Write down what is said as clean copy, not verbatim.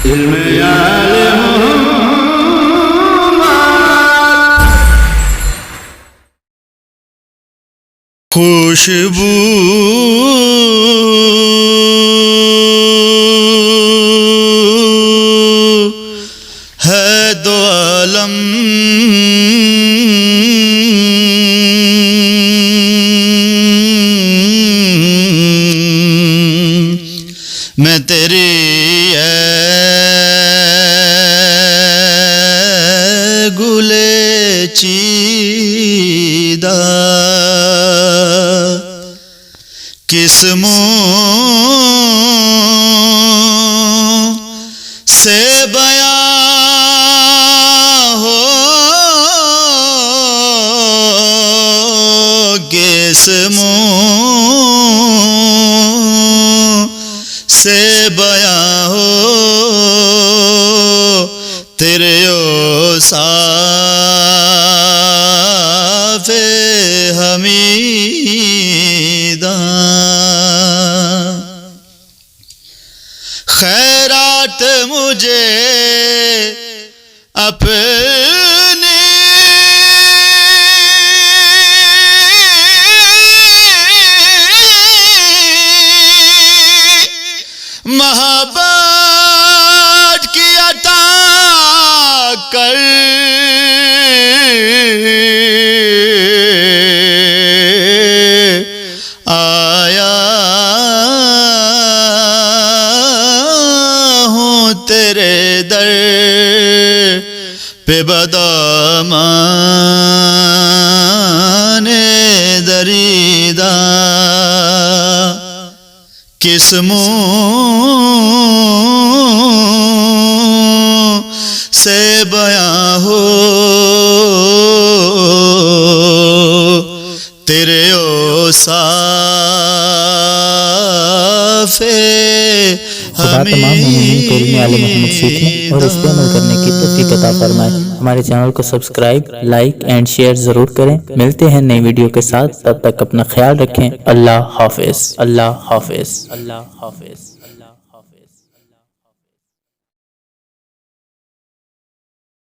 علم عالم خوشبو ہے دو عالم میں تیری گلے چیدہ قسموں سے بیان ہو قسموں سے بیان ہو تیرے اوصاف حمیدہ خیرات مجھے اپنی محبت کی عطا کر آیا ہوں تیرے در پہ بدامان دریدہ قسموں سے بیان ہو تیرے اوصاف خدا تمام مومنین کو علم آل محمد سیکھنے اور اس پہ عمل کرنے کی توفیق عطا فرمائے۔ ہمارے چینل کو سبسکرائب، لائک اینڈ شیئر ضرور کریں۔ ملتے ہیں نئی ویڈیو کے ساتھ، تب تک اپنا خیال رکھیں۔ اللہ حافظ، اللہ حافظ، اللہ حافظ۔